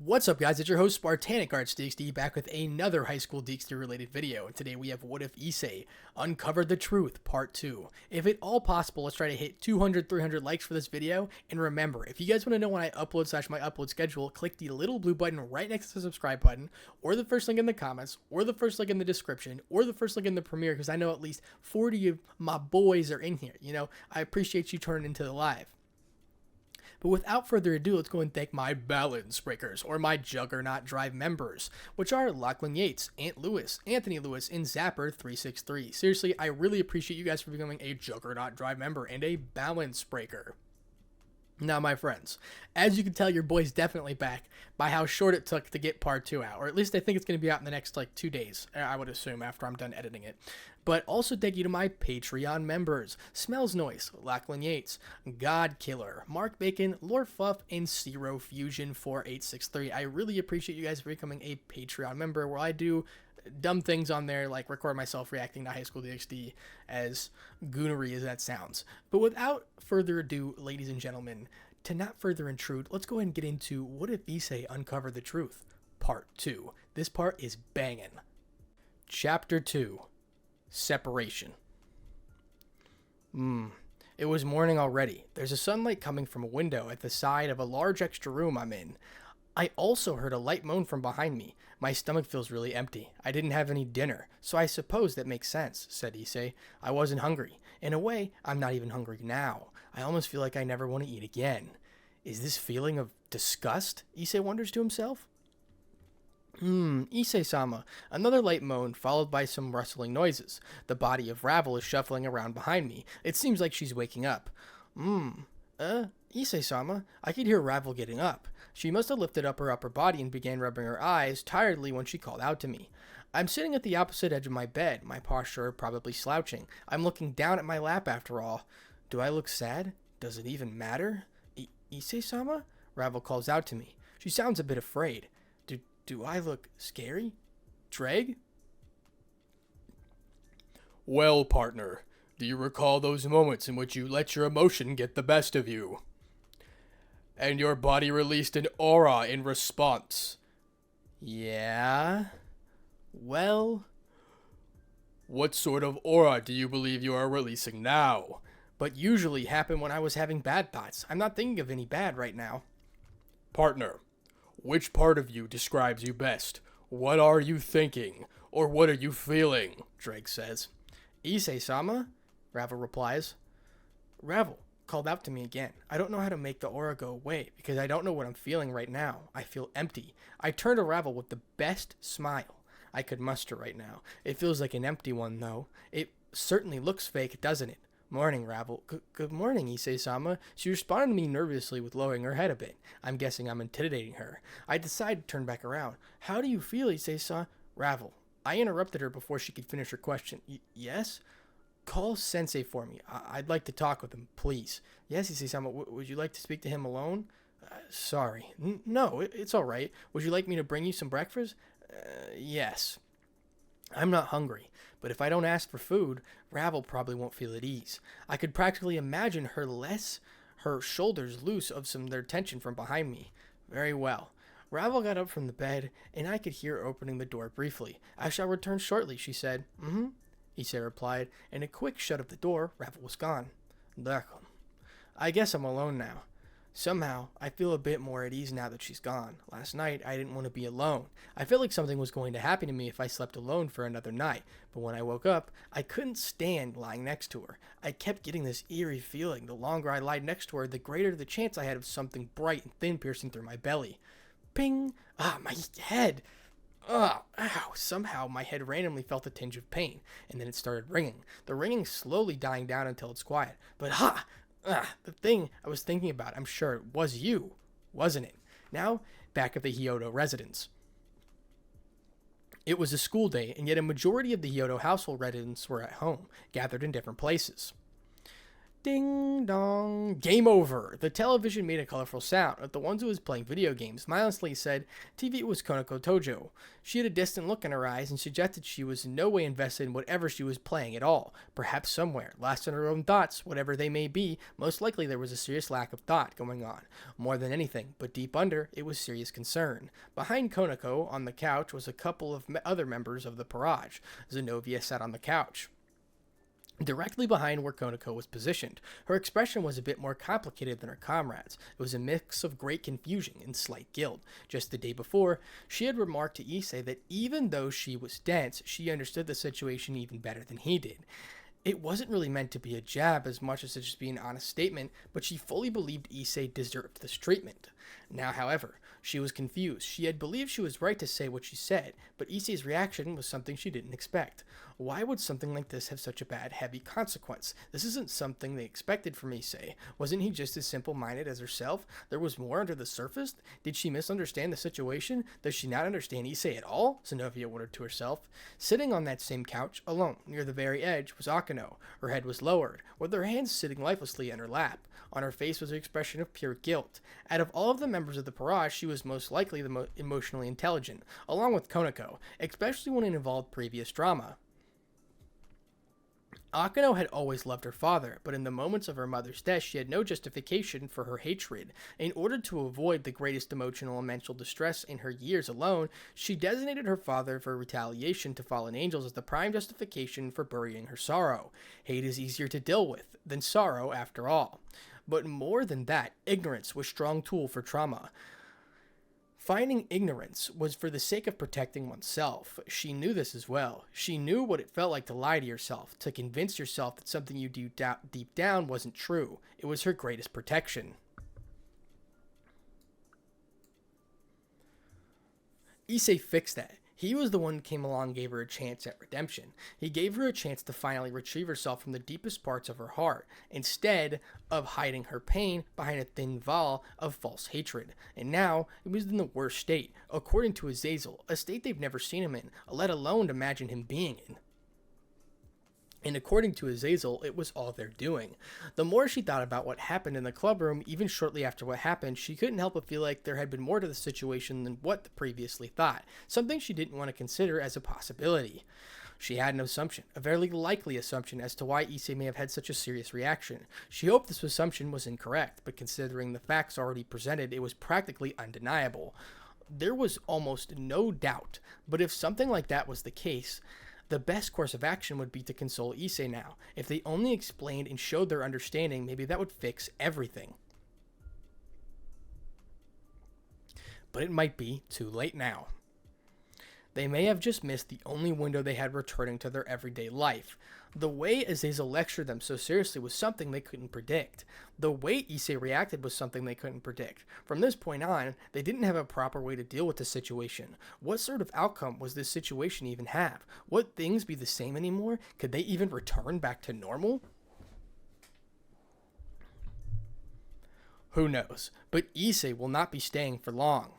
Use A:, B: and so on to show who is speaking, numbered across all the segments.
A: What's up, guys? It's your host, Spartanic Arts DxD, back with another high school DxD related video. And today we have What If Issei Uncovered the Truth, Part 2. If at all possible, let's try to hit 200, 300 likes for this video. And remember, if you guys want to know when I upload / my upload schedule, click the little blue button right next to the subscribe button, or the first link in the comments, or the first link in the description, or the first link in the premiere, because I know at least 40 of my boys are in here. I appreciate you turning into the live. But without further ado, let's go and thank my balance breakers, or my Juggernaut Drive members, which are Lachlan Yates, Ant Lewis, Anthony Lewis, and Zapper363. Seriously, I really appreciate you guys for becoming a Juggernaut Drive member and a balance breaker. Now, my friends, as you can tell, your boy's definitely back by how short it took to get part 2 out, or at least I think it's going to be out in the next 2 days, I would assume, after I'm done editing it. But also thank you to my Patreon members, Smells Noise, Lachlan Yates, God Killer, Mark Bacon, Lord Fuff, and Zero Fusion 4863. I really appreciate you guys for becoming a Patreon member, where I do dumb things on there, like record myself reacting to High School DxD, as goonery as that sounds. But without further ado, ladies and gentlemen, to not further intrude, let's go ahead and get into What If Issei Uncovered the Truth, Part 2. This part is bangin'. Chapter 2, Separation. It was morning already. There's a sunlight coming from a window at the side of a large extra room I'm in. I also heard a light moan from behind me. My stomach feels really empty. I didn't have any dinner, so I suppose that makes sense, said Issei. I wasn't hungry. In a way, I'm not even hungry now. I almost feel like I never want to eat again. Is this feeling of disgust? Issei wonders to himself. Issei-sama. Another light moan, followed by some rustling noises. The body of Ravel is shuffling around behind me. It seems like she's waking up. Issei-sama. I could hear Ravel getting up. She must have lifted up her upper body and began rubbing her eyes tiredly when she called out to me. I'm sitting at the opposite edge of my bed, my posture probably slouching. I'm looking down at my lap after all. Do I look sad? Does it even matter? Issei-sama? Ravel calls out to me. She sounds a bit afraid. Do I look scary? Dreg?
B: Well, partner, do you recall those moments in which you let your emotion get the best of you? And your body released an aura in response.
A: Yeah? Well?
B: What sort of aura do you believe you are releasing now?
A: But usually happen when I was having bad thoughts. I'm not thinking of any bad right now.
B: Partner, which part of you describes you best? What are you thinking? Or what are you feeling?
A: Drake says. Issei-sama? Ravel replies. Ravel called out to me again. I don't know how to make the aura go away because I don't know what I'm feeling right now. I feel empty. I turn to Ravel with the best smile I could muster right now. It feels like an empty one, though. It certainly looks fake, doesn't it? Morning, Ravel. Good morning, Issei-sama. She responded to me nervously with lowering her head a bit. I'm guessing I'm intimidating her. I decide to turn back around. How do you feel, Issei-sama? Ravel. I interrupted her before she could finish her question. Yes? Call Sensei for me. I'd like to talk with him, please. Yes, Issei-sama. Would you like to speak to him alone? Sorry. No, it's all right. Would you like me to bring you some breakfast? Yes. I'm not hungry, but if I don't ask for food, Ravel probably won't feel at ease. I could practically imagine her shoulders loose of some of their tension from behind me. Very well. Ravel got up from the bed, and I could hear her opening the door briefly. I shall return shortly, she said. Issei replied, and a quick shut of the door, Ravel was gone. D'accord. I guess I'm alone now. Somehow, I feel a bit more at ease now that she's gone. Last night, I didn't want to be alone. I felt like something was going to happen to me if I slept alone for another night, but when I woke up, I couldn't stand lying next to her. I kept getting this eerie feeling. The longer I lied next to her, the greater the chance I had of something bright and thin piercing through my belly. Ping! My head! Ow! Somehow my head randomly felt a tinge of pain, and then it started ringing. The ringing slowly dying down until it's quiet. But the thing I was thinking about, I'm sure it was you, wasn't it? Now, back at the Hyodo residence. It was a school day, and yet a majority of the Hyodo household residents were at home, gathered in different places. Ding dong. Game over. The television made a colorful sound, but the one who was playing video games mindlessly said TV was Konako Tojo. She had a distant look in her eyes and suggested she was in no way invested in whatever she was playing at all. Perhaps somewhere, lost in her own thoughts, whatever they may be, most likely there was a serious lack of thought going on. More than anything, but deep under, it was serious concern. Behind Konako, on the couch, was a couple of other members of the Parage. Zenobia sat on the couch, directly behind where Konako was positioned. Her expression was a bit more complicated than her comrades. It was a mix of great confusion and slight guilt. Just the day before, she had remarked to Issei that even though she was dense, she understood the situation even better than he did. It wasn't really meant to be a jab as much as to just be an honest statement, but she fully believed Issei deserved this treatment. Now, however, she was confused. She had believed she was right to say what she said, but Issei's reaction was something she didn't expect. Why would something like this have such a bad, heavy consequence? This isn't something they expected from Issei. Wasn't he just as simple-minded as herself? There was more under the surface? Did she misunderstand the situation? Does she not understand Issei at all? Zenobia wondered to herself. Sitting on that same couch, alone, near the very edge, was Akano. Her head was lowered, with her hands sitting lifelessly in her lap. On her face was an expression of pure guilt. Out of all of the members of the Parage, she was most likely the emotionally intelligent, along with Konako, especially when it involved previous drama. Akano had always loved her father, but in the moments of her mother's death, she had no justification for her hatred. In order to avoid the greatest emotional and mental distress in her years alone, she designated her father for retaliation to fallen angels as the prime justification for burying her sorrow. Hate is easier to deal with than sorrow, after all. But more than that, ignorance was a strong tool for trauma. Finding ignorance was for the sake of protecting oneself. She knew this as well. She knew what it felt like to lie to yourself, to convince yourself that something you do deep down wasn't true. It was her greatest protection. Issei fixed that. He was the one who came along and gave her a chance at redemption. He gave her a chance to finally retrieve herself from the deepest parts of her heart, instead of hiding her pain behind a thin veil of false hatred. And now, it was in the worst state, according to Azazel, a state they've never seen him in, let alone imagine him being in. And according to Azazel, it was all their doing. The more she thought about what happened in the clubroom, even shortly after what happened, she couldn't help but feel like there had been more to the situation than what previously thought, something she didn't want to consider as a possibility. She had an assumption, a very likely assumption, as to why Issei may have had such a serious reaction. She hoped this assumption was incorrect, but considering the facts already presented, it was practically undeniable. There was almost no doubt, but if something like that was the case, the best course of action would be to console Issei now. If they only explained and showed their understanding, maybe that would fix everything. But it might be too late now. They may have just missed the only window they had returning to their everyday life. The way Azazel lectured them so seriously was something they couldn't predict. The way Issei reacted was something they couldn't predict. From this point on, they didn't have a proper way to deal with the situation. What sort of outcome was this situation even have? Would things be the same anymore? Could they even return back to normal? Who knows? But Issei will not be staying for long.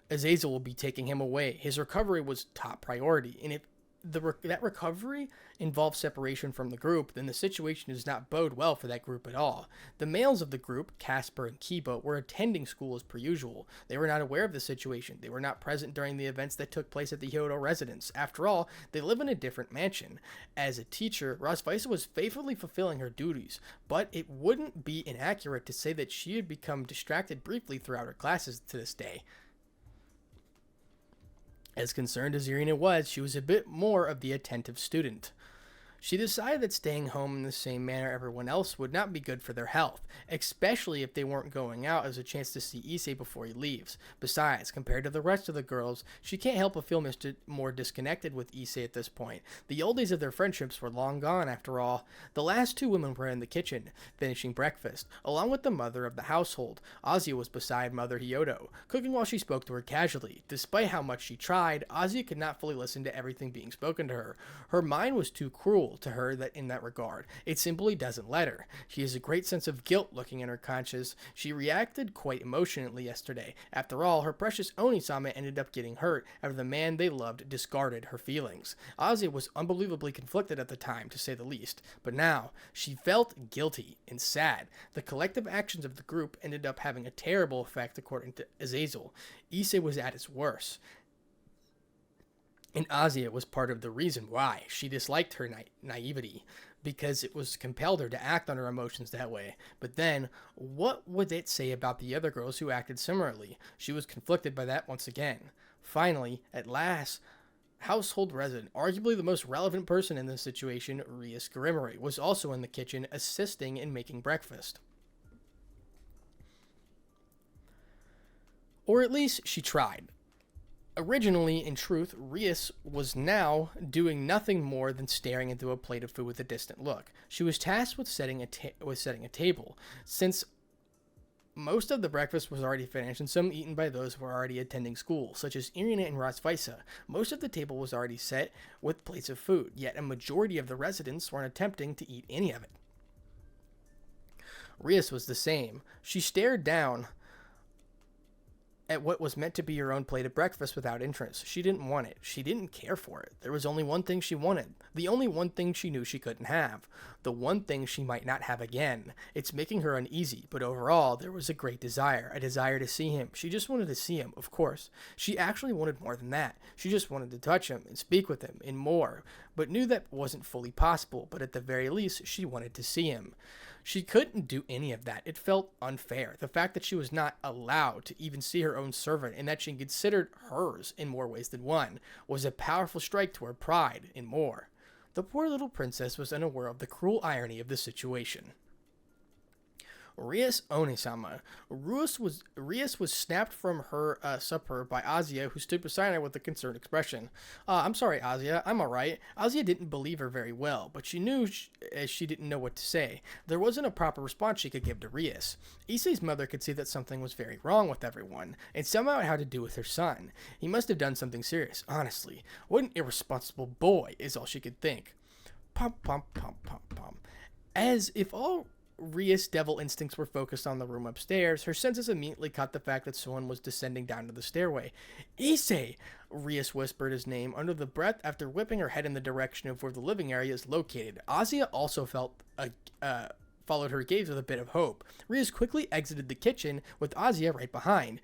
A: Azazel will be taking him away. His recovery was top priority, and if that recovery involves separation from the group, then the situation does not bode well for that group at all. The males of the group, Casper and Kiba, were attending school as per usual. They were not aware of the situation. They were not present during the events that took place at the Hyodo residence. After all, they live in a different mansion. As a teacher, Rosvisa was faithfully fulfilling her duties, but it wouldn't be inaccurate to say that she had become distracted briefly throughout her classes to this day. As concerned as Irina was, she was a bit more of the attentive student. She decided that staying home in the same manner everyone else would not be good for their health, especially if they weren't going out as a chance to see Issei before he leaves. Besides, compared to the rest of the girls, she can't help but feel more disconnected with Issei at this point. The old days of their friendships were long gone, after all. The last two women were in the kitchen, finishing breakfast, along with the mother of the household. Azia was beside Mother Hyodo, cooking while she spoke to her casually. Despite how much she tried, Azia could not fully listen to everything being spoken to her. Her mind was too cruel. cruel to her that in that regard. It simply doesn't let her. She has a great sense of guilt looking in her conscience. She reacted quite emotionally yesterday. After all, her precious Onisama ended up getting hurt after the man they loved discarded her feelings. Ozzy was unbelievably conflicted at the time, to say the least, but now she felt guilty and sad. The collective actions of the group ended up having a terrible effect, according to Azazel. Issei was at his worst, and Azia was part of the reason why. She disliked her naivety, because it was compelled her to act on her emotions that way. But then, what would it say about the other girls who acted similarly? She was conflicted by that once again. Finally, at last, household resident, arguably the most relevant person in this situation, Rias Garimori, was also in the kitchen assisting in making breakfast. Or at least she tried. Originally, in truth, Rias was now doing nothing more than staring into a plate of food with a distant look. She was tasked with setting a table, since most of the breakfast was already finished and some eaten by those who were already attending school, such as Irina and Rasvaisa. Most of the table was already set with plates of food, yet a majority of the residents weren't attempting to eat any of it. Rias was the same. She stared down at what was meant to be her own plate of breakfast without interest. She didn't want it. She didn't care for it. There was only one thing she wanted. The only one thing she knew she couldn't have. The one thing she might not have again. It's making her uneasy, but overall, there was a great desire. A desire to see him. She just wanted to see him, of course. She actually wanted more than that. She just wanted to touch him and speak with him and more, but knew that wasn't fully possible, but at the very least, she wanted to see him. She couldn't do any of that. It felt unfair. The fact that she was not allowed to even see her own servant and that she considered hers in more ways than one was a powerful strike to her pride and more. The poor little princess was unaware of the cruel irony of the situation. Rias Onisama. Rias was snapped from her supper by Azia, who stood beside her with a concerned expression. I'm sorry, Azia. I'm alright. Azia didn't believe her very well, but she knew she didn't know what to say. There wasn't a proper response she could give to Rias. Issei's mother could see that something was very wrong with everyone, and somehow it had to do with her son. He must have done something serious, honestly. What an irresponsible boy, is all she could think. Pump, pump, pump, pump, pump. As if all Rias' devil instincts were focused on the room upstairs, her senses immediately caught the fact that someone was descending down to the stairway. Issei! Rias whispered his name under the breath after whipping her head in the direction of where the living area is located. Azia also followed her gaze with a bit of hope. Rias quickly exited the kitchen, with Azia right behind.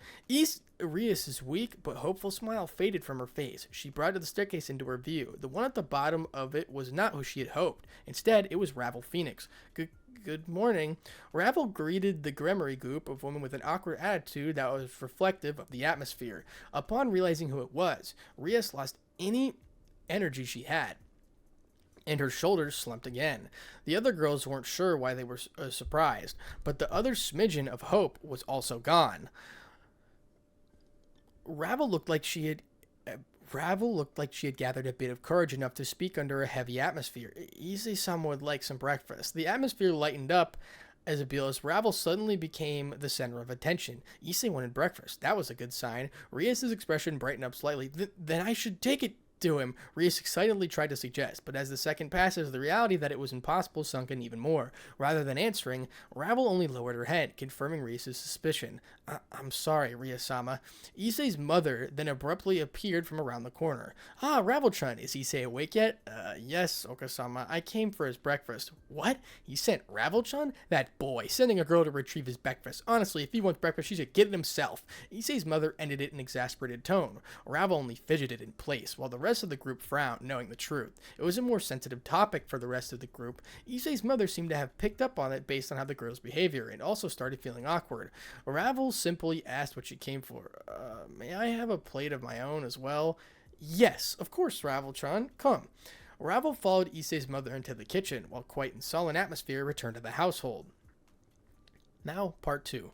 A: Rias' weak but hopeful smile faded from her face. She brought the staircase into her view. The one at the bottom of it was not who she had hoped. Instead, it was Ravel Phoenix. Good morning. Ravel greeted the Gremory group of women with an awkward attitude that was reflective of the atmosphere. Upon realizing who it was, Rias lost any energy she had, and her shoulders slumped again. The other girls weren't sure why they were surprised, but the other smidgen of hope was also gone. Ravel looked like she had gathered a bit of courage enough to speak under a heavy atmosphere. Issei-sama would like some breakfast. The atmosphere lightened up as Ravel suddenly became the center of attention. Issei wanted breakfast. That was a good sign. Rias' expression brightened up slightly. Then I should take it to him, Rias excitedly tried to suggest, but as the second passes, the reality that it was impossible sunk in even more. Rather than answering, Ravel only lowered her head, confirming Rias' suspicion. I'm sorry, Rias-sama. Issei's mother then abruptly appeared from around the corner. Ah, Ravel-chan, is Issei awake yet? Yes, Oka-sama, I came for his breakfast. What? He sent Ravel-chan? That boy, sending a girl to retrieve his breakfast. Honestly, if he wants breakfast, she should get it himself. Issei's mother ended it in an exasperated tone. Ravel only fidgeted in place, while the rest of the group frowned, knowing the truth. It was a more sensitive topic for the rest of the group. Issei's mother seemed to have picked up on it based on how the girl's behavior, and also started feeling awkward. Ravel simply asked what she came for. May I have a plate of my own as well? Yes, of course, Ravel-chan. Come. Ravel followed Issei's mother into the kitchen, while quite in sullen atmosphere returned to the household. Now, part 2.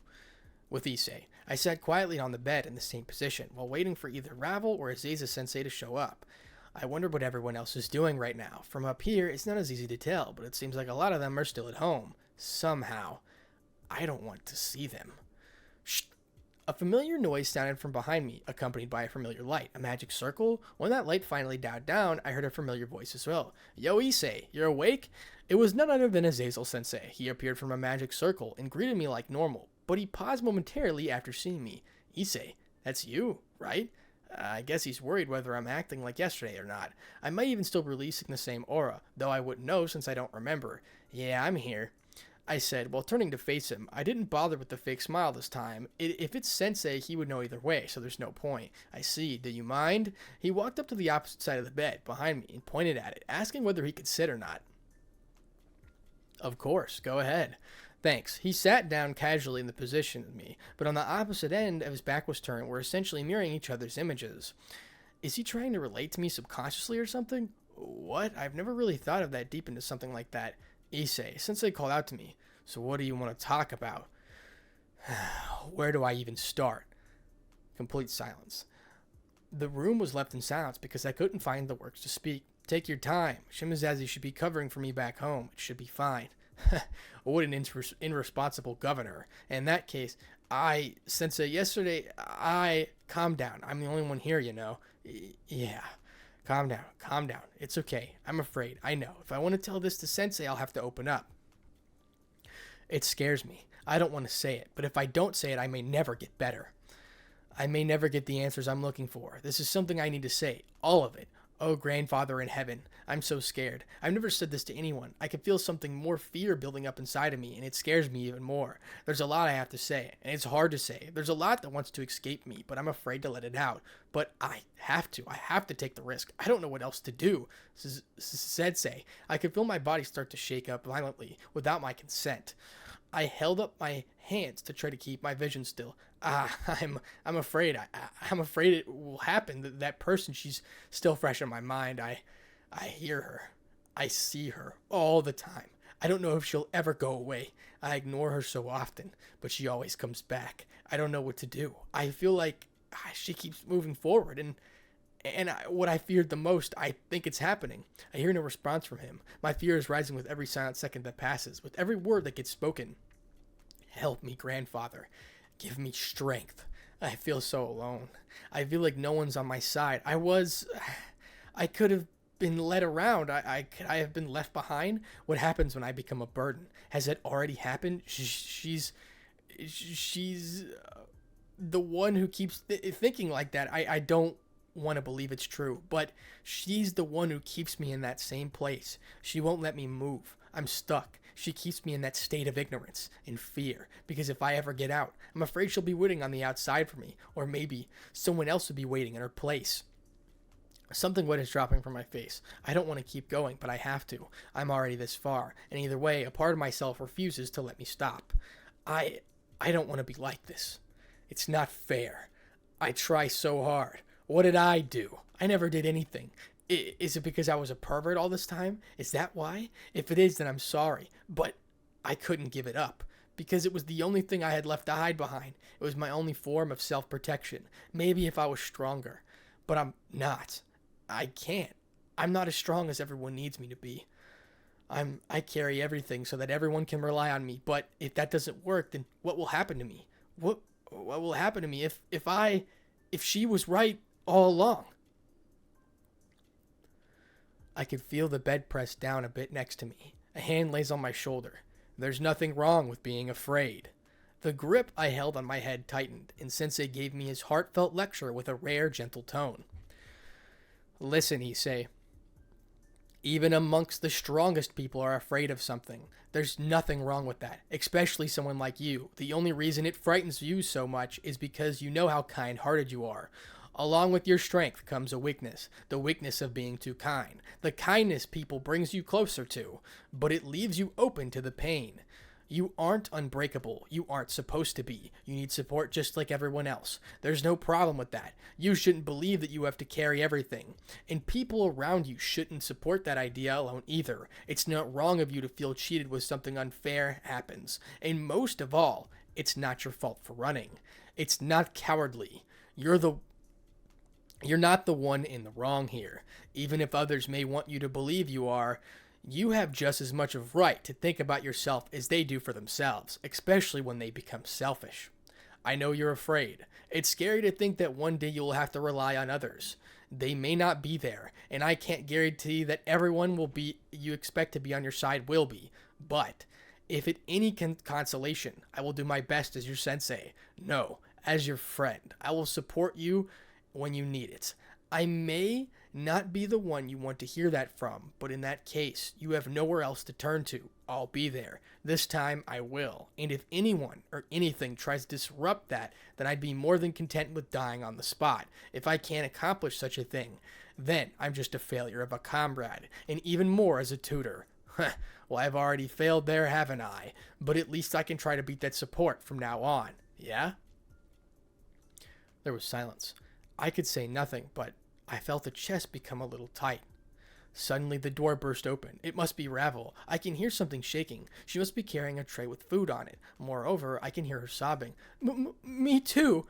A: With Issei. I sat quietly on the bed in the same position, while waiting for either Ravel or Azaza-sensei to show up. I wondered what everyone else is doing right now. From up here, it's not as easy to tell, but it seems like a lot of them are still at home. Somehow. I don't want to see them. Shh! A familiar noise sounded from behind me, accompanied by a familiar light. A magic circle? When that light finally died down, I heard a familiar voice as well. Yo, Issei, you're awake? It was none other than Azazel Sensei. He appeared from a magic circle and greeted me like normal, but he paused momentarily after seeing me. Issei, that's you, right? I guess he's worried whether I'm acting like yesterday or not. I might even still be releasing the same aura, though I wouldn't know since I don't remember. Yeah, I'm here, I said, while turning to face him. I didn't bother with the fake smile this time. If it's Sensei, he would know either way, so there's no point. I see. Do you mind? He walked up to the opposite side of the bed, behind me, and pointed at it, asking whether he could sit or not. Of course. Go ahead. Thanks. He sat down casually in the position of me, but on the opposite end of his back was turned, we're essentially mirroring each other's images. Is he trying to relate to me subconsciously or something? What? I've never really thought of that deep into something like that. Issei, Sensei called out to me. So what do you want to talk about? Where do I even start? Complete silence. The room was left in silence because I couldn't find the words to speak. Take your time. Shimizazi should be covering for me back home. It should be fine. What an irresponsible governor. In that case, Sensei, yesterday, calm down. I'm the only one here, you know. Yeah. Calm down. It's okay. I'm afraid. I know. If I want to tell this to Sensei, I'll have to open up. It scares me. I don't want to say it, but if I don't say it, I may never get better. I may never get the answers I'm looking for. This is something I need to say. All of it. Oh, grandfather in heaven, I'm so scared. I've never said this to anyone. I can feel something more fear building up inside of me, and it scares me even more. There's a lot I have to say, and it's hard to say. There's a lot that wants to escape me, but I'm afraid to let it out. But I have to. I have to take the risk. I don't know what else to do. Sensei, I could feel my body start to shake up violently without my consent. I held up my hands to try to keep my vision still. I'm afraid. I'm afraid it will happen. That person, she's still fresh in my mind. I hear her. I see her all the time. I don't know if she'll ever go away. I ignore her so often, but she always comes back. I don't know what to do. I feel like she keeps moving forward, what I feared the most, I think it's happening. I hear no response from him. My fear is rising with every silent second that passes, with every word that gets spoken. Help me, grandfather. Give me strength. I feel so alone. I feel like no one's on my side. I could have been led around. Could I have been left behind? What happens when I become a burden? Has it already happened? She's the one who keeps thinking like that. I don't want to believe it's true, but she's the one who keeps me in that same place. She won't let me move. I'm stuck. She keeps me in that state of ignorance and fear, because if I ever get out, I'm afraid she'll be waiting on the outside for me, or maybe someone else will be waiting in her place. Something wet is dropping from my face. I don't want to keep going, but I have to. I'm already this far, and either way, a part of myself refuses to let me stop. I don't want to be like this. It's not fair. I try so hard. What did I do? I never did anything. Is it because I was a pervert all this time? Is that why? If it is, then I'm sorry. But I couldn't give it up, because it was the only thing I had left to hide behind. It was my only form of self-protection. Maybe if I was stronger. But I'm not. I can't. I'm not as strong as everyone needs me to be. I carry everything so that everyone can rely on me. But if that doesn't work, then what will happen to me? What will happen to me if she was right all along? I could feel the bed pressed down a bit next to me. A hand lays on my shoulder. There's nothing wrong with being afraid. The grip I held on my head tightened, and Sensei gave me his heartfelt lecture with a rare, gentle tone. Listen, Issei. Even amongst the strongest people are afraid of something. There's nothing wrong with that, especially someone like you. The only reason it frightens you so much is because you know how kind-hearted you are. Along with your strength comes a weakness, the weakness of being too kind. The kindness people brings you closer to, but it leaves you open to the pain. You aren't unbreakable. You aren't supposed to be. You need support just like everyone else. There's no problem with that. You shouldn't believe that you have to carry everything. And people around you shouldn't support that idea alone either. It's not wrong of you to feel cheated when something unfair happens. And most of all, it's not your fault for running. It's not cowardly. You're not the one in the wrong here. Even if others may want you to believe you are, you have just as much of right to think about yourself as they do for themselves, especially when they become selfish. I know you're afraid. It's scary to think that one day you will have to rely on others. They may not be there, and I can't guarantee that everyone will be you expect to be on your side will be. But if it any consolation, I will do my best as your sensei. No, as your friend. I will support you when you need it. I may not be the one you want to hear that from, but in that case, you have nowhere else to turn to. I'll be there. This time I will. And if anyone or anything tries to disrupt that, then I'd be more than content with dying on the spot. If I can't accomplish such a thing, then I'm just a failure of a comrade, and even more as a tutor. Well, I've already failed there, haven't I? But at least I can try to beat that support from now on. Yeah? There was silence. I could say nothing, but I felt the chest become a little tight. Suddenly the door burst open. It must be Ravel. I can hear something shaking. She must be carrying a tray with food on it. Moreover, I can hear her sobbing. Me too,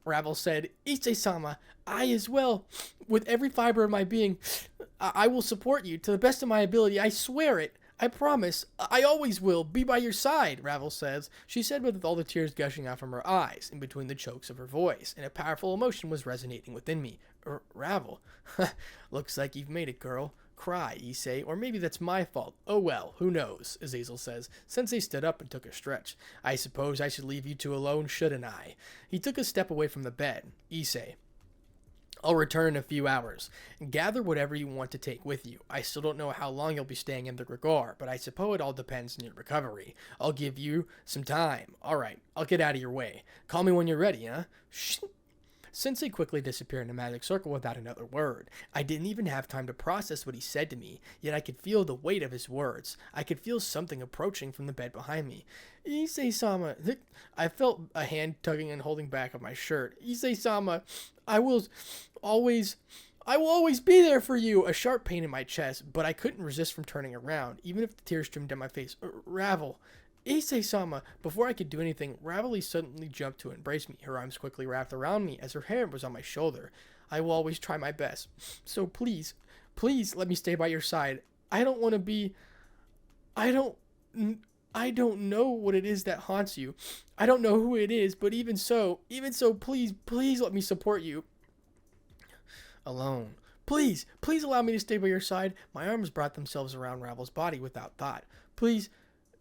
A: Ravel said. Issei-sama, I as well. With every fiber of my being, I will support you to the best of my ability. I swear it. I promise. I always will be by your side, Ravel says. She said with all the tears gushing out from her eyes, in between the chokes of her voice, and a powerful emotion was resonating within me. Ravel, looks like you've made it, girl. Cry, Issei, or maybe that's my fault. Oh well, who knows, Azazel says. Sensei stood up and took a stretch. I suppose I should leave you two alone, shouldn't I? He took a step away from the bed. Issei, I'll return in a few hours. Gather whatever you want to take with you. I still don't know how long you'll be staying in the Gregor, but I suppose it all depends on your recovery. I'll give you some time. All right, I'll get out of your way. Call me when you're ready, huh? Shh. Sensei quickly disappeared in a magic circle without another word. I didn't even have time to process what he said to me, yet I could feel the weight of his words. I could feel something approaching from the bed behind me. Issei-sama. I felt a hand tugging and holding back of my shirt. Issei-sama, I will always be there for you. A sharp pain in my chest, but I couldn't resist from turning around, even if the tears streamed down my face. Ravel. Issei-sama. Before I could do anything, Ravelly suddenly jumped to embrace me. Her arms quickly wrapped around me as her hand was on my shoulder. I will always try my best. So please let me stay by your side. I don't want to be... I don't know what it is that haunts you. I don't know who it is, but even so, please let me support you. Alone. Please allow me to stay by your side. My arms brought themselves around Ravel's body without thought. Please,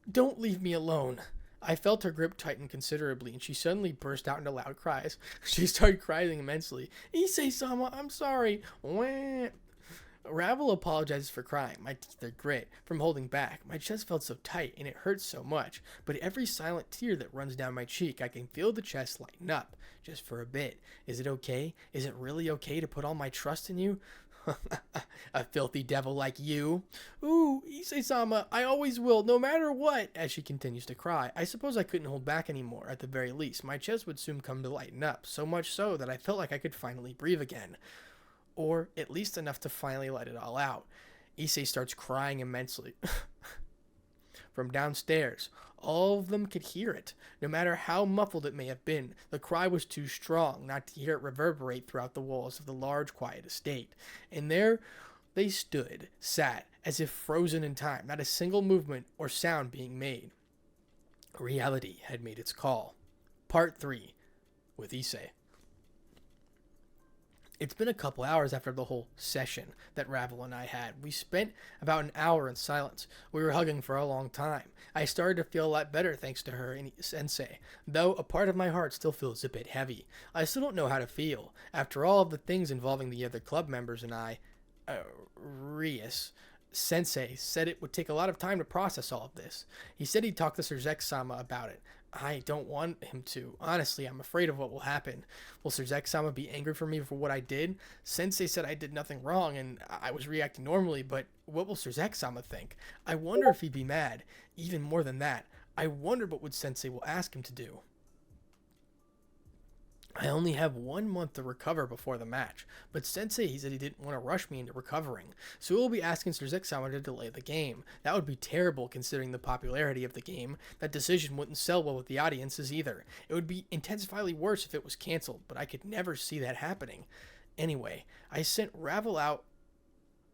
A: don't leave me alone. I felt her grip tighten considerably, and she suddenly burst out into loud cries. She started crying immensely. Issei-sama, I'm sorry. Wah. Ravel apologizes for crying. My teeth are grit from holding back. My chest felt so tight, and it hurts so much. But every silent tear that runs down my cheek, I can feel the chest lighten up. Just for a bit. Is it okay? Is it really okay to put all my trust in you? A filthy devil like you. Ooh, Issei-sama, I always will, no matter what. As she continues to cry, I suppose I couldn't hold back anymore. At the very least, my chest would soon come to lighten up, so much so that I felt like I could finally breathe again. Or at least enough to finally let it all out. Issei starts crying immensely. From downstairs, all of them could hear it. No matter how muffled it may have been, the cry was too strong not to hear it reverberate throughout the walls of the large, quiet estate. And there they sat, as if frozen in time, not a single movement or sound being made. Reality had made its call. Part 3, with Issei. It's been a couple hours after the whole session that Ravel and I had. We spent about an hour in silence. We were hugging for a long time. I started to feel a lot better thanks to her and Sensei, though a part of my heart still feels a bit heavy. I still don't know how to feel. After all of the things involving the other club members and I, Rias, Sensei said it would take a lot of time to process all of this. He said he'd talk to Sir Zek-sama about it. I don't want him to. Honestly, I'm afraid of what will happen. Will Sir Zek-sama be angry for me for what I did? Sensei said I did nothing wrong and I was reacting normally, but what will Sir Zek-sama think? I wonder if he'd be mad. Even more than that, I wonder what Sensei will ask him to do. I only have 1 month to recover before the match, but Sensei, he said he didn't want to rush me into recovering, so he will be asking Sir Zek-sama to delay the game. That would be terrible considering the popularity of the game. That decision wouldn't sell well with the audiences either. It would be intensely worse if it was cancelled, but I could never see that happening. Anyway, I sent Ravel out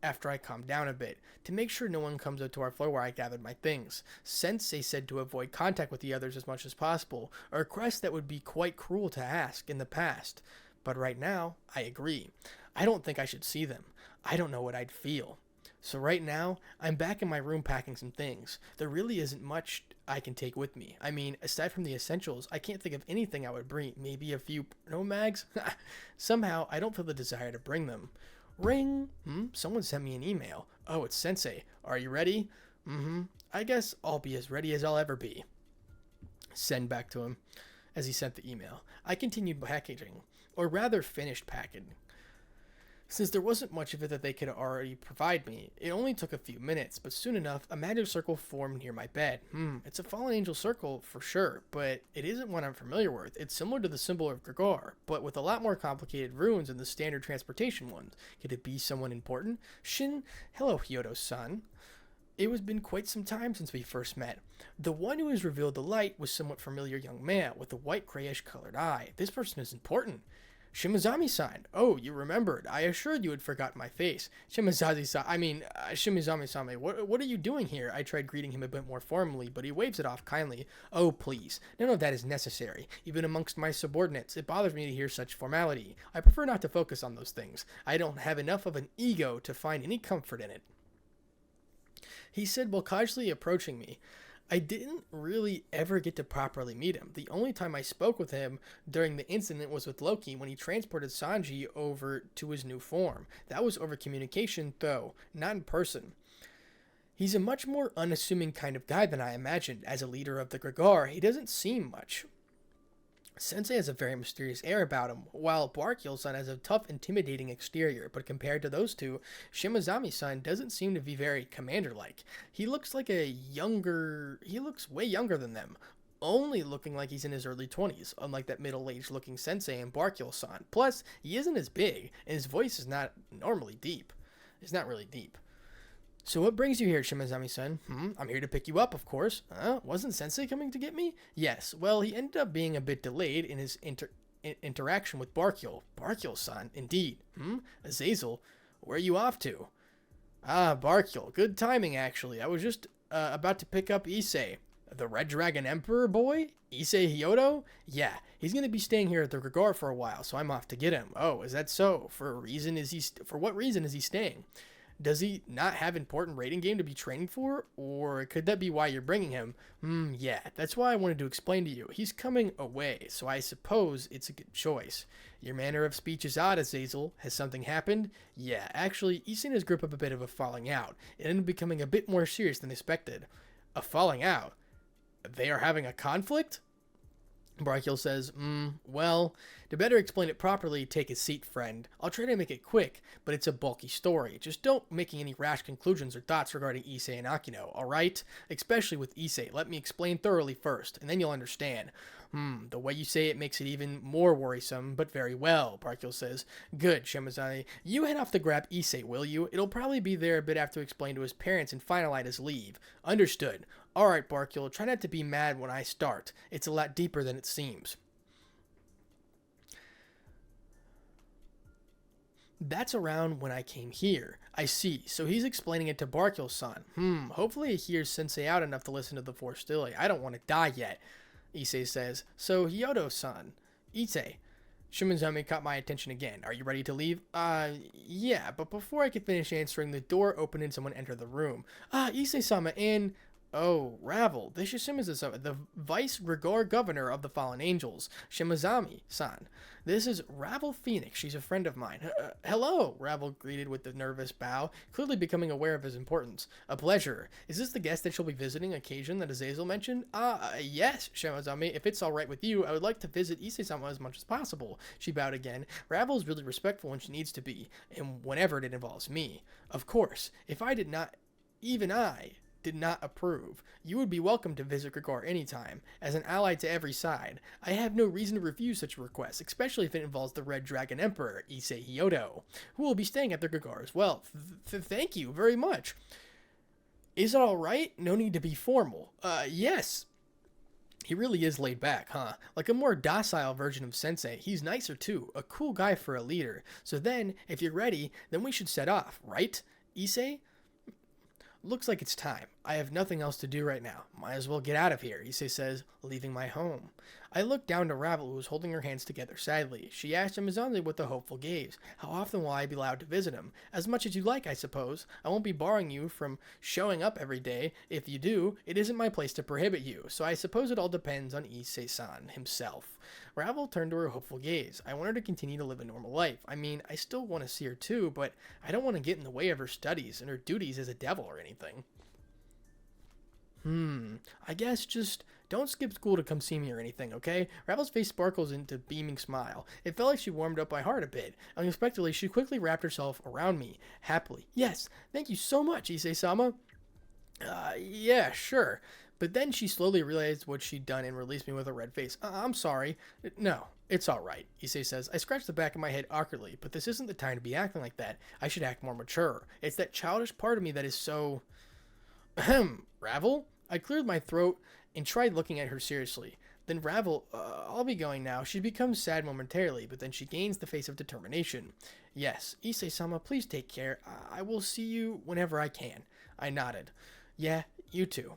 A: after I calmed down a bit, to make sure no one comes up to our floor where I gathered my things. Sensei said to avoid contact with the others as much as possible, a request that would be quite cruel to ask in the past. But right now, I agree. I don't think I should see them. I don't know what I'd feel. So right now, I'm back in my room packing some things. There really isn't much I can take with me. I mean, aside from the essentials, I can't think of anything I would bring. Maybe a few mags? Somehow, I don't feel the desire to bring them. Ring! Someone sent me an email. Oh, it's Sensei. Are you ready? I guess I'll be as ready as I'll ever be. Send back to him as he sent the email. I continued packaging, or rather finished packing. Since there wasn't much of it that they could already provide me, it only took a few minutes, but soon enough, a magic circle formed near my bed. It's a fallen angel circle for sure, but it isn't one I'm familiar with. It's similar to the symbol of Gregor, but with a lot more complicated runes than the standard transportation ones. Could it be someone important? Shin, hello, Hyodo-san. It has been quite some time since we first met. The one who has revealed the light was somewhat familiar young man with a white grayish colored eye. This person is important. Shimazami-san. Oh, you remembered. I assured you had forgotten my face. Shimazami-sama, what are you doing here? I tried greeting him a bit more formally, but he waves it off kindly. Oh, please. None of that is necessary. Even amongst my subordinates, it bothers me to hear such formality. I prefer not to focus on those things. I don't have enough of an ego to find any comfort in it. He said while casually approaching me. I didn't really ever get to properly meet him. The only time I spoke with him during the incident was with Loki when he transported Sanji over to his new form. That was over communication, though, not in person. He's a much more unassuming kind of guy than I imagined. As a leader of the Gregor, he doesn't seem much. Sensei has a very mysterious air about him, while Barkil-san has a tough, intimidating exterior, but compared to those two, Shimazami-san doesn't seem to be very commander-like. He looks way younger than them, only looking like he's in his early 20s, unlike that middle-aged looking Sensei and Barkil-san. Plus, he isn't as big, and his voice is not normally deep. It's not really deep. So what brings you here, Shimazami-san? I'm here to pick you up, of course. Wasn't Sensei coming to get me? Yes, well, he ended up being a bit delayed in his interaction with Barkil. Barkil-san, indeed. Azazel, where are you off to? Barkil, good timing, actually. I was just about to pick up Issei. The Red Dragon Emperor boy? Issei Hyodo? Yeah, he's going to be staying here at the Gregor for a while, so I'm off to get him. Oh, is that so? For what reason is he staying? Does he not have important raiding game to be training for? Or could that be why you're bringing him? Yeah, that's why I wanted to explain to you. He's coming away, so I suppose it's a good choice. Your manner of speech is odd, Azazel. Has something happened? Yeah, actually, Issei and his group have a bit of a falling out. It ended up becoming a bit more serious than expected. A falling out? They are having a conflict? Barkil says, well, to better explain it properly, take a seat, friend. I'll try to make it quick, but it's a bulky story. Just don't making any rash conclusions or thoughts regarding Issei and Akino, alright? Especially with Issei. Let me explain thoroughly first, and then you'll understand. The way you say it makes it even more worrisome, but very well, Barkil says. Good, Shimazani. You head off to grab Issei, will you? It'll probably be there a bit after to explain to his parents and finalize his leave. Understood. Alright, Barkil, try not to be mad when I start. It's a lot deeper than it seems. That's around when I came here. I see. So he's explaining it to Barkil-san. Hopefully he hears Sensei out enough to listen to the four still. I don't want to die yet. Issei says, so Hyodo-san. Issei. Shimazami caught my attention again. Are you ready to leave? Yeah, but before I could finish answering, the door opened and someone entered the room. Issei-sama and... Oh, Ravel. This is Shimazami, the Vice Gregor Governor of the Fallen Angels. Shimazami-san. This is Ravel Phoenix. She's a friend of mine. Hello, Ravel greeted with a nervous bow, clearly becoming aware of his importance. A pleasure. Is this the guest that she'll be visiting occasion that Azazel mentioned? Yes, Shimazami. If it's all right with you, I would like to visit Issei-sama as much as possible. She bowed again. Ravel is really respectful when she needs to be, and whenever it involves me. Of course, if I did not approve, you would be welcome to visit Gregor anytime. As an ally to every side, I have no reason to refuse such a request, especially if it involves the Red Dragon Emperor, Issei Hyodo, who will be staying at the Gregor as well. Thank you very much. Is it alright? No need to be formal. Yes. He really is laid back, huh? Like a more docile version of Sensei. He's nicer too. A cool guy for a leader. So then, if you're ready, then we should set off, right? Issei, looks like it's time. I have nothing else to do right now. Might as well get out of here, Issei says, leaving my home. I look down to Ravel, who was holding her hands together sadly. She asked Shimazami with a hopeful gaze, how often will I be allowed to visit him? As much as you like, I suppose. I won't be barring you from showing up every day. If you do, it isn't my place to prohibit you, so I suppose it all depends on Issei-san himself. Ravel turned to her hopeful gaze. I want her to continue to live a normal life. I mean, I still want to see her too, but I don't want to get in the way of her studies and her duties as a devil or anything. I guess just don't skip school to come see me or anything, okay? Ravel's face sparkles into a beaming smile. It felt like she warmed up my heart a bit. Unexpectedly, she quickly wrapped herself around me, happily. Yes, thank you so much, Issei-sama. Yeah, sure. But then she slowly realized what she'd done and released me with a red face. I'm sorry. No, it's all right, Issei says. I scratched the back of my head awkwardly, but this isn't the time to be acting like that. I should act more mature. It's that childish part of me that is so... Ahem, Ravel? I cleared my throat and tried looking at her seriously. Then Ravel, I'll be going now. She becomes sad momentarily, but then she gains the face of determination. Yes, Issei-sama, please take care. I will see you whenever I can. I nodded. Yeah, you too.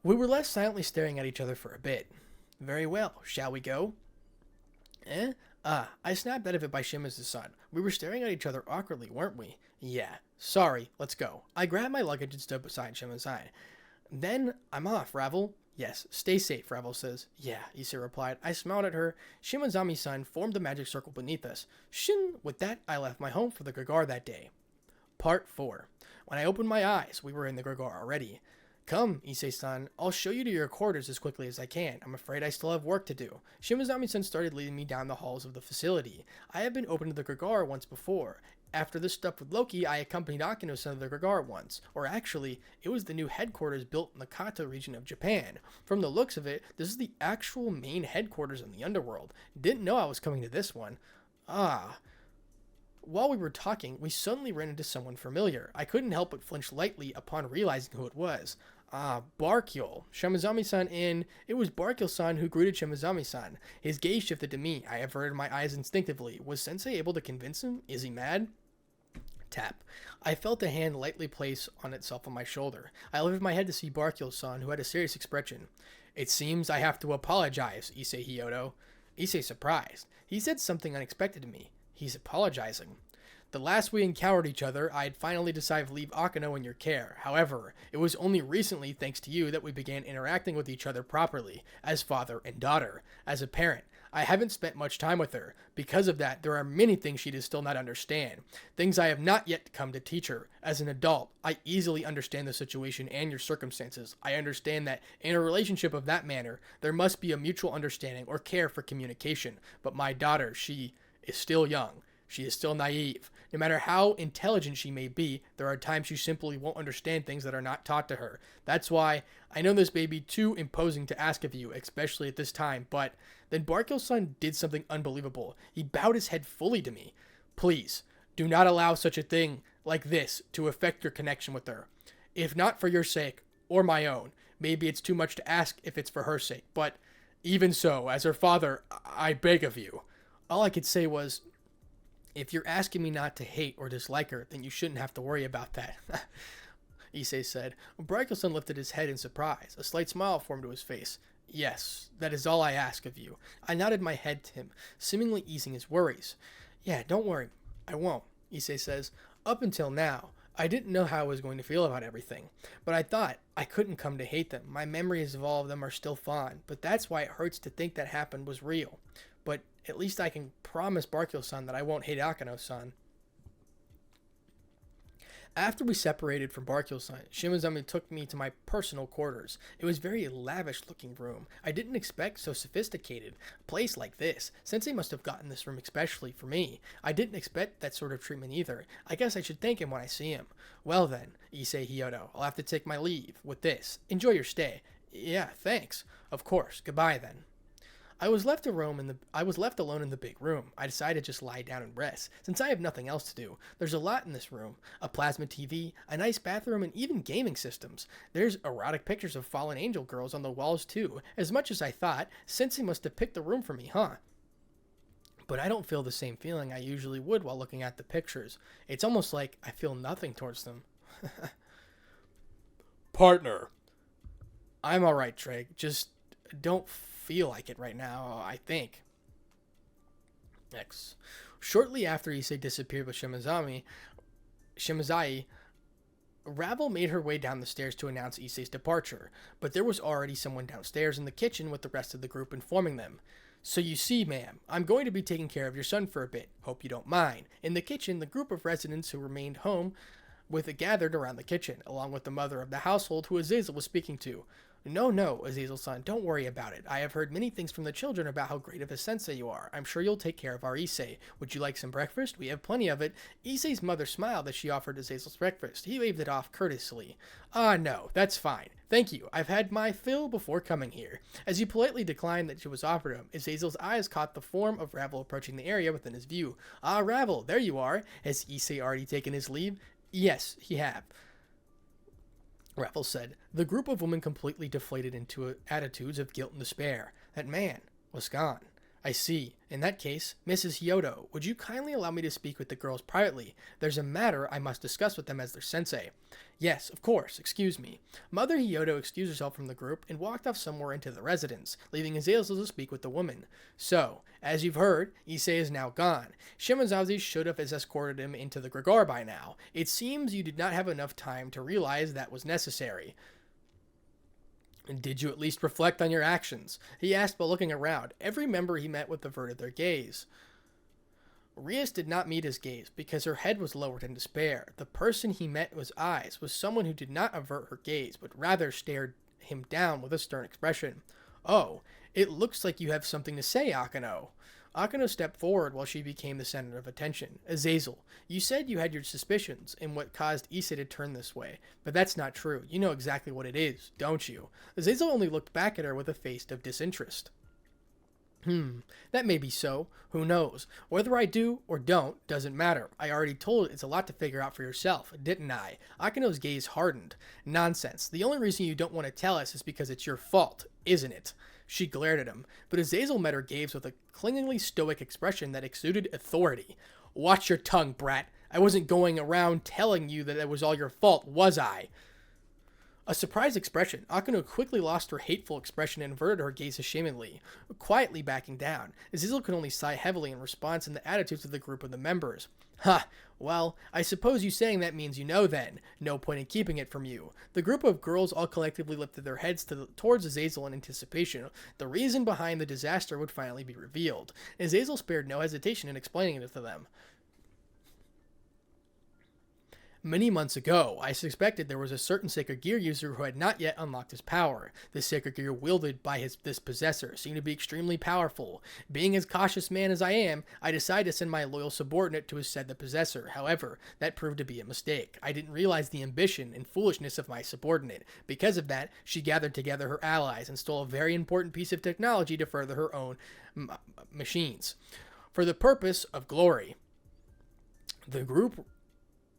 A: We were left silently staring at each other for a bit. Very well, shall we go? I snapped out of it by Shimazu-san. We were staring at each other awkwardly, weren't we? Yeah. Sorry, let's go. I grabbed my luggage and stood beside Shimazu-san. Then I'm off, Ravel. Yes, stay safe, Ravel says. Yeah, Issei replied. I smiled at her. Shimazami-san formed the magic circle beneath us. Shin! With that, I left my home for the Gregor that day. Part 4. When I opened my eyes, we were in the Gregor already. Come, Issei-san, I'll show you to your quarters as quickly as I can. I'm afraid I still have work to do. Shimazami-san started leading me down the halls of the facility. I had been open to the Gregor once before. After this stuff with Loki, I accompanied Akino-san to the Gregor once. Or actually, it was the new headquarters built in the Kata region of Japan. From the looks of it, this is the actual main headquarters in the underworld. Didn't know I was coming to this one. While we were talking, we suddenly ran into someone familiar. I couldn't help but flinch lightly upon realizing who it was. Barkyul. Shimazami-san in. It was Barkyul-san who greeted Shimazami-san. His gaze shifted to me. I averted my eyes instinctively. Was Sensei able to convince him? Is he mad? Tap. I felt a hand lightly place on itself on my shoulder. I lifted my head to see Barkyul-san, who had a serious expression. It seems I have to apologize, Issei Hyodo. Issei surprised. He said something unexpected to me. He's apologizing. The last we encountered each other, I had finally decided to leave Akino in your care. However, it was only recently, thanks to you, that we began interacting with each other properly, as father and daughter. As a parent, I haven't spent much time with her. Because of that, there are many things she does still not understand. Things I have not yet come to teach her. As an adult, I easily understand the situation and your circumstances. I understand that in a relationship of that manner, there must be a mutual understanding or care for communication. But my daughter, she is still young. She is still naive. No matter how intelligent she may be, there are times she simply won't understand things that are not taught to her. That's why I know this may be too imposing to ask of you, especially at this time, but then Barkyul-san did something unbelievable. He bowed his head fully to me. Please, do not allow such a thing like this to affect your connection with her. If not for your sake, or my own, maybe it's too much to ask if it's for her sake, but even so, as her father, I beg of you. All I could say was, if you're asking me not to hate or dislike her, then you shouldn't have to worry about that, Issei said. Barkyul-san lifted his head in surprise. A slight smile formed to his face. Yes, that is all I ask of you. I nodded my head to him, seemingly easing his worries. Yeah, don't worry. I won't, Issei says. Up until now, I didn't know how I was going to feel about everything, but I thought I couldn't come to hate them. My memories of all of them are still fond, but that's why it hurts to think that happened was real. But at least I can promise Barkyul-san that I won't hate Akino-san. After we separated from Barkyul-san, Shimazami took me to my personal quarters. It was a very lavish-looking room. I didn't expect so sophisticated a place like this. Sensei must have gotten this room especially for me. I didn't expect that sort of treatment either. I guess I should thank him when I see him. Well then, Issei Hyodo, I'll have to take my leave with this. Enjoy your stay. Yeah, thanks. Of course. Goodbye then. I was left alone in the big room. I decided to just lie down and rest, since I have nothing else to do. There's a lot in this room. A plasma TV, a nice bathroom, and even gaming systems. There's erotic pictures of fallen angel girls on the walls too. As much as I thought, Sensei must have picked the room for me, huh? but I don't feel the same feeling I usually would while looking at the pictures. It's almost like I feel nothing towards them.
B: Partner.
A: I'm alright, Drake. Just don't feel like it right now, I think. X. Shortly after Issei disappeared with Shimazai, Ravel made her way down the stairs to announce Issei's departure, but there was already someone downstairs in the kitchen with the rest of the group informing them. So you see, ma'am, I'm going to be taking care of your son for a bit. Hope you don't mind. In the kitchen, the group of residents who remained home gathered around the kitchen, along with the mother of the household who Azazel was speaking to. No, Azazel's son, don't worry about it. I have heard many things from the children about how great of a sensei you are. I'm sure you'll take care of our Issei. Would you like some breakfast? We have plenty of it. Issei's mother smiled as she offered Azazel's breakfast. He waved it off courteously. No, that's fine. Thank you. I've had my fill before coming here. As he politely declined that she was offered him, Azazel's eyes caught the form of Ravel approaching the area within his view. Ah, Ravel, there you are. Has Issei already taken his leave? Yes, he have. Raffles said. The group of women completely deflated into attitudes of guilt and despair. That man was gone. I see. In that case, Mrs. Hyodo, would you kindly allow me to speak with the girls privately? There's a matter I must discuss with them as their sensei. Yes, of course. Excuse me. Mother Hyodo excused herself from the group and walked off somewhere into the residence, leaving Azazel to speak with the woman. So, as you've heard, Issei is now gone. Shimazazi should have escorted him into the Gregor by now. It seems you did not have enough time to realize that was necessary. Did you at least reflect on your actions? He asked while looking around. Every member he met with averted their gaze. Rias did not meet his gaze because her head was lowered in despair. The person he met with eyes was someone who did not avert her gaze, but rather stared him down with a stern expression. Oh, it looks like you have something to say, Akano. Akano stepped forward while she became the center of attention. Azazel, you said you had your suspicions in what caused Issei to turn this way, but that's not true. You know exactly what it is, don't you? Azazel only looked back at her with a face of disinterest. That may be so. Who knows? Whether I do or don't doesn't matter. I already told it's a lot to figure out for yourself, didn't I? Akano's gaze hardened. Nonsense. The only reason you don't want to tell us is because it's your fault, isn't it? She glared at him, but Azazel met her gaze with a clingingly stoic expression that exuded authority. Watch your tongue, brat. I wasn't going around telling you that it was all your fault, was I? A surprised expression. Akano quickly lost her hateful expression and averted her gaze ashamedly, quietly backing down. Azazel could only sigh heavily in response in the attitudes of the group of the members. Ha! Well, I suppose you saying that means you know then. No point in keeping it from you. The group of girls all collectively lifted their heads towards Azazel in anticipation. The reason behind the disaster would finally be revealed. Azazel spared no hesitation in explaining it to them. Many months ago, I suspected there was a certain sacred gear user who had not yet unlocked his power. This sacred gear wielded by this possessor seemed to be extremely powerful. Being as cautious man as I am, I decided to send my loyal subordinate to assist the possessor. However, that proved to be a mistake. I didn't realize the ambition and foolishness of my subordinate. Because of that, she gathered together her allies and stole a very important piece of technology to further her own machines. For the purpose of glory. The group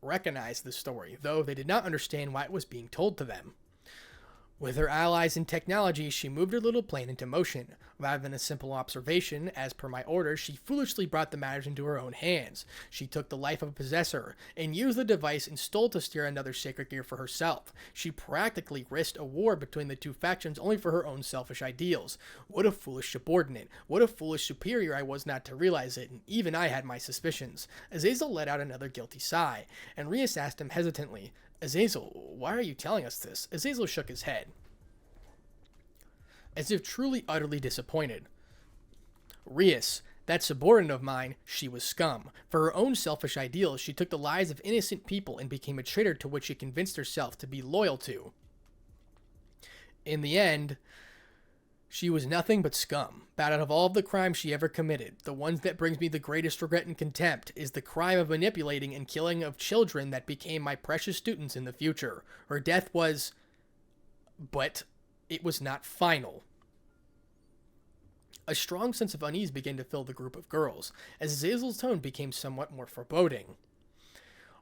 A: recognized the story, though they did not understand why it was being told to them. With her allies in technology, she moved her little plane into motion. Rather than a simple observation, as per my orders, she foolishly brought the matters into her own hands. She took the life of a possessor, and used the device and stole to steer another sacred gear for herself. She practically risked a war between the two factions only for her own selfish ideals. What a foolish subordinate. What a foolish superior I was not to realize it, and even I had my suspicions. Azazel let out another guilty sigh, and Rias asked him hesitantly, Azazel, why are you telling us this? Azazel shook his head, as if truly utterly disappointed. Rias, that subordinate of mine, she was scum. For her own selfish ideals, she took the lives of innocent people and became a traitor to which she convinced herself to be loyal to. In the end, she was nothing but scum. But out of all of the crimes she ever committed, the one that brings me the greatest regret and contempt is the crime of manipulating and killing of children that became my precious students in the future. Her death was... but it was not final. A strong sense of unease began to fill the group of girls, as Azazel's tone became somewhat more foreboding.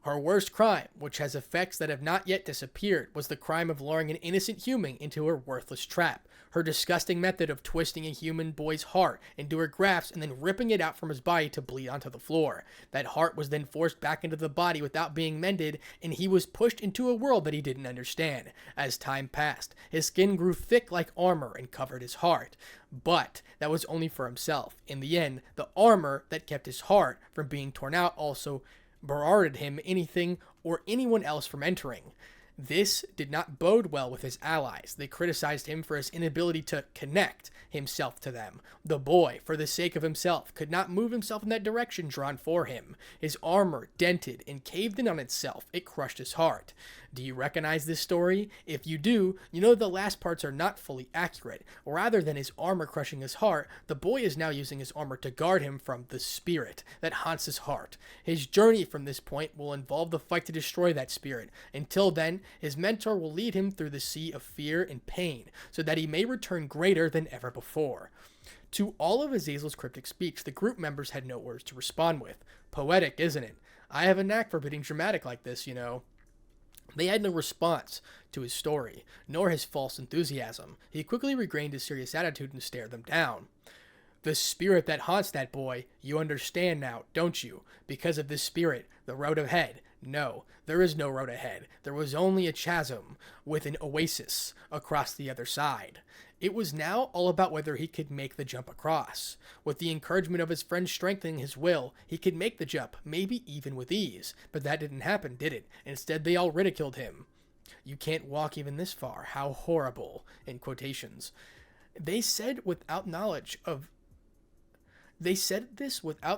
A: Her worst crime, which has effects that have not yet disappeared, was the crime of luring an innocent human into her worthless trap. Her disgusting method of twisting a human boy's heart into her grafts and then ripping it out from his body to bleed onto the floor. That heart was then forced back into the body without being mended, and he was pushed into a world that he didn't understand. As time passed, his skin grew thick like armor and covered his heart. But that was only for himself. In the end, the armor that kept his heart from being torn out also barred him anything or anyone else from entering. This did not bode well with his allies. They criticized him for his inability to connect himself to them. The boy, for the sake of himself, could not move himself in that direction drawn for him. His armor dented and caved in on itself. It crushed his heart. Do you recognize this story? If you do, you know the last parts are not fully accurate. Rather than his armor crushing his heart, the boy is now using his armor to guard him from the spirit that haunts his heart. His journey from this point will involve the fight to destroy that spirit. Until then, his mentor will lead him through the sea of fear and pain, so that he may return greater than ever before. To all of Azazel's cryptic speech, the group members had no words to respond with. Poetic, isn't it? I have a knack for being dramatic like this, you know. They had no response to his story, nor his false enthusiasm. He quickly regained his serious attitude and stared them down. The spirit that haunts that boy, you understand now, don't you? Because of this spirit, the road ahead. No, there is no road ahead. There was only a chasm with an oasis across the other side. It was now all about whether he could make the jump across. With the encouragement of his friends strengthening his will, he could make the jump, maybe even with ease. But that didn't happen, did it? Instead, they all ridiculed him. You can't walk even this far. How horrible, in quotations. They said this without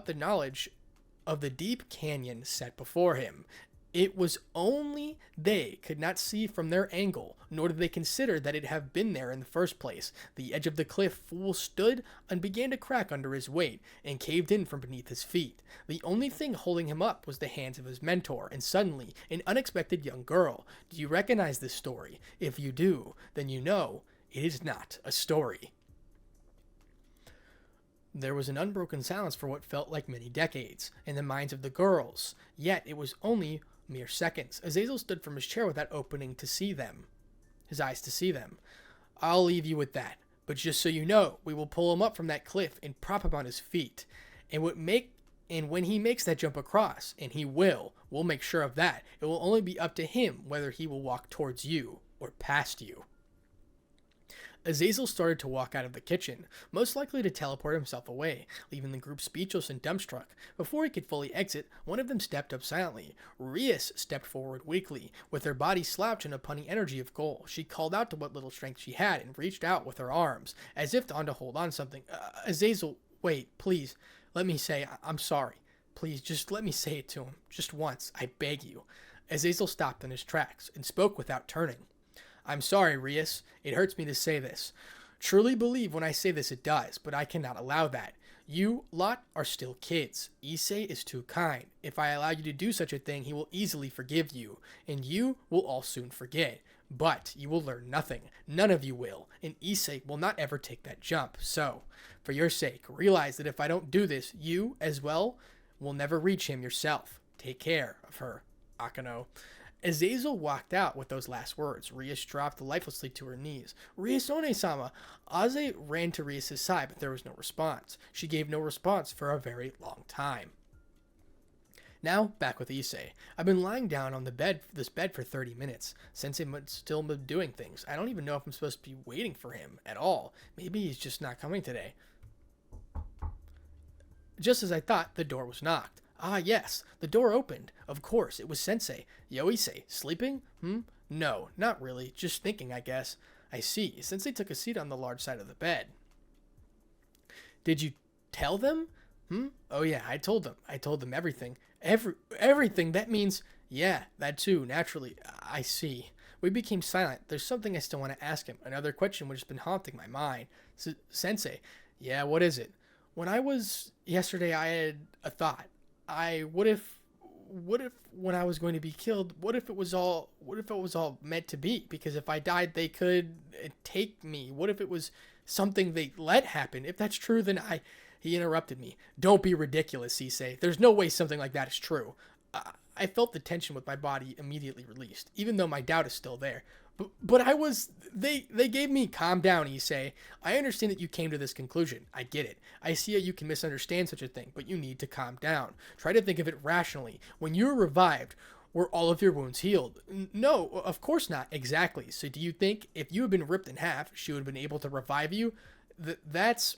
A: the knowledge of the deep canyon set before him. It was only they could not see from their angle, nor did they consider that it had been there in the first place. The edge of the cliff fool stood and began to crack under his weight, and caved in from beneath his feet. The only thing holding him up was the hands of his mentor, and suddenly, an unexpected young girl. Do you recognize this story? If you do, then you know it is not a story. There was an unbroken silence for what felt like many decades in the minds of the girls, yet it was only mere seconds. Azazel stood from his chair without opening his eyes to see them. I'll leave you with that, but just so you know, we will pull him up from that cliff and prop him on his feet. And when he makes that jump across, and we'll make sure of that. It will only be up to him whether he will walk towards you or past you. Azazel started to walk out of the kitchen, most likely to teleport himself away, leaving the group speechless and dumbstruck. Before he could fully exit, one of them stepped up silently. Rias stepped forward weakly, with her body slouched in a punny energy of gold. She called out to what little strength she had and reached out with her arms, as if to hold on something. Azazel, wait, please, let me say, I'm sorry. Please, just let me say it to him, just once, I beg you. Azazel stopped in his tracks, and spoke without turning. I'm sorry, Rias. It hurts me to say this. Truly believe when I say this it does, but I cannot allow that. You lot are still kids. Issei is too kind. If I allow you to do such a thing, he will easily forgive you, and you will all soon forget. But you will learn nothing. None of you will, and Issei will not ever take that jump. So, for your sake, realize that if I don't do this, you, as well, will never reach him yourself. Take care of her, Akano. Azazel walked out with those last words. Rias dropped lifelessly to her knees. Riasone-sama! Aze ran to Rias' side, but there was no response. She gave no response for a very long time. Now, back with Issei. I've been lying down on this bed for 30 minutes. Sensei must still be doing things. I don't even know if I'm supposed to be waiting for him at all. Maybe he's just not coming today. Just as I thought, the door was knocked. Ah, yes, the door opened. Of course, it was Sensei. Yo, Issei, sleeping? No, not really. Just thinking, I guess. I see. Sensei took a seat on the large side of the bed. Did you tell them? Oh, yeah, I told them. I told them everything. Everything? That means... Yeah, that too, naturally. I see. We became silent. There's something I still want to ask him. Another question which has been haunting my mind. Sensei. Yeah, what is it? When I was... Yesterday, I had a thought. What if when I was going to be killed, what if it was all meant to be? Because if I died, they could take me. What if it was something they let happen? If that's true, He interrupted me. Don't be ridiculous, Issei. There's no way something like that is true. I felt the tension with my body immediately released, even though my doubt is still there. But I was, they gave me, calm down, Issei. I understand that you came to this conclusion. I get it. I see how you can misunderstand such a thing, but you need to calm down. Try to think of it rationally. When you were revived, were all of your wounds healed? No, of course not. Exactly. So do you think if you had been ripped in half, she would have been able to revive you? That's...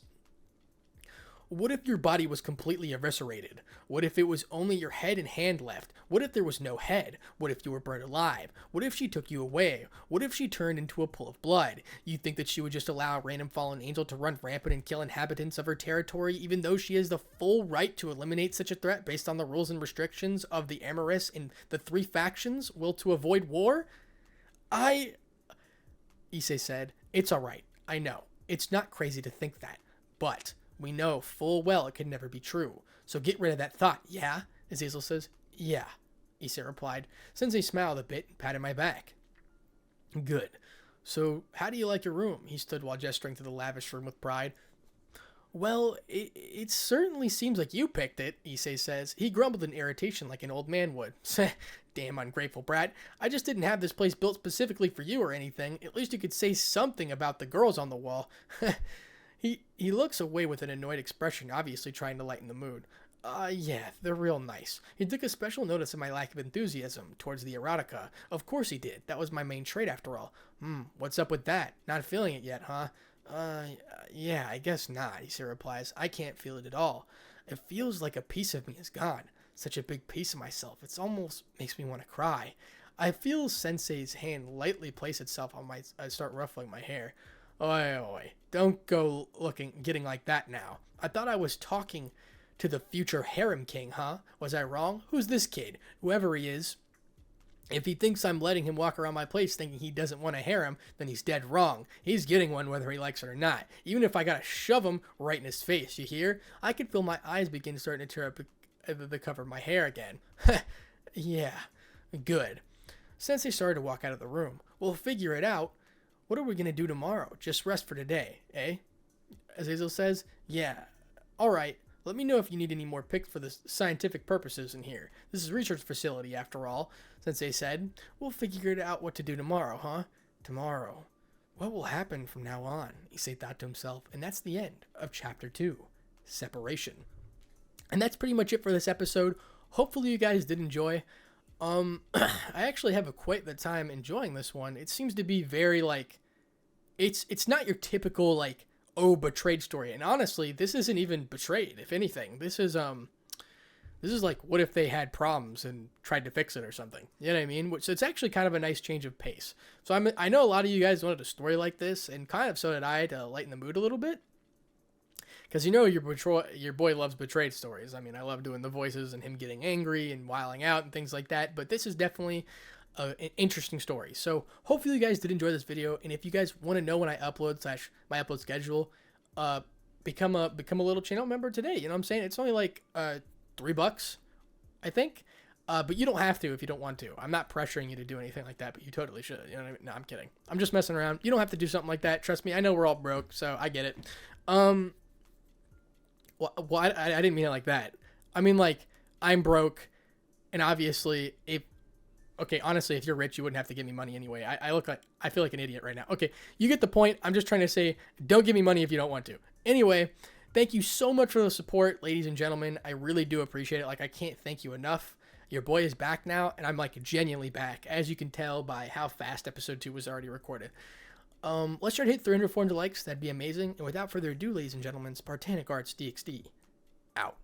A: What if your body was completely eviscerated? What if it was only your head and hand left? What if there was no head? What if you were burned alive? What if she took you away? What if she turned into a pool of blood? You think that she would just allow a random fallen angel to run rampant and kill inhabitants of her territory, even though she has the full right to eliminate such a threat based on the rules and restrictions of the Amorous and the three factions will to avoid war? Issei said, it's alright. I know. It's not crazy to think that. But... we know full well it could never be true. So get rid of that thought, yeah? Azazel says, yeah, Issei replied. Sensei smiled a bit and patted my back. Good. So, how do you like your room? He stood while gesturing to the lavish room with pride. Well, it certainly seems like you picked it, Issei says. He grumbled in irritation like an old man would. Damn ungrateful brat. I just didn't have this place built specifically for you or anything. At least you could say something about the girls on the wall. He looks away with an annoyed expression, obviously trying to lighten the mood. Yeah, they're real nice. He took a special notice of my lack of enthusiasm towards the erotica. Of course he did. That was my main trait after all. What's up with that? Not feeling it yet, huh? Yeah, I guess not, Issei replies. I can't feel it at all. It feels like a piece of me is gone. Such a big piece of myself. It almost makes me want to cry. I feel Sensei's hand lightly place itself on I start ruffling my hair. Oi, don't go getting like that now. I thought I was talking to the future harem king, huh? Was I wrong? Who's this kid? Whoever he is. If he thinks I'm letting him walk around my place thinking he doesn't want a harem, then he's dead wrong. He's getting one whether he likes it or not. Even if I gotta shove him right in his face, you hear? I could feel my eyes begin starting to tear up the cover of my hair again. Yeah, good. Sensei started to walk out of the room. We'll figure it out. What are we going to do tomorrow? Just rest for today, eh? Azazel says, yeah. All right. Let me know if you need any more pick for the scientific purposes in here. This is a research facility, after all, Sensei said. We'll figure it out what to do tomorrow, huh? Tomorrow. What will happen from now on? Issei thought to himself, and that's the end of Chapter 2, Separation. And that's pretty much it for this episode. Hopefully you guys did enjoy. I actually have quite the time enjoying this one. It seems to be very, like, it's not your typical, like, oh, betrayed story. And honestly, this isn't even betrayed, if anything. This is like, what if they had problems and tried to fix it or something? You know what I mean? So it's actually kind of a nice change of pace. So I know a lot of you guys wanted a story like this, and kind of so did I, to lighten the mood a little bit. Because you know your boy loves betrayed stories. I mean, I love doing the voices and him getting angry and wiling out and things like that. But this is definitely an interesting story. So hopefully you guys did enjoy this video. And if you guys want to know when I upload / my upload schedule, become a little channel member today. You know what I'm saying? It's only like $3, I think. But you don't have to if you don't want to. I'm not pressuring you to do anything like that, but you totally should. You know what I mean? No, I'm kidding. I'm just messing around. You don't have to do something like that. Trust me. I know we're all broke, so I get it. Well, I didn't mean it like that. I mean, like, I'm broke, and obviously, honestly, if you're rich, you wouldn't have to give me money anyway. I feel like an idiot right now. Okay, you get the point. I'm just trying to say, don't give me money if you don't want to. Anyway, thank you so much for the support, ladies and gentlemen. I really do appreciate it. Like, I can't thank you enough. Your boy is back now, and I'm, like, genuinely back, as you can tell by how fast episode 2 was already recorded. Let's try to hit 300, 400 likes. That'd be amazing. And without further ado, ladies and gentlemen, Spartanic Arts DxD out.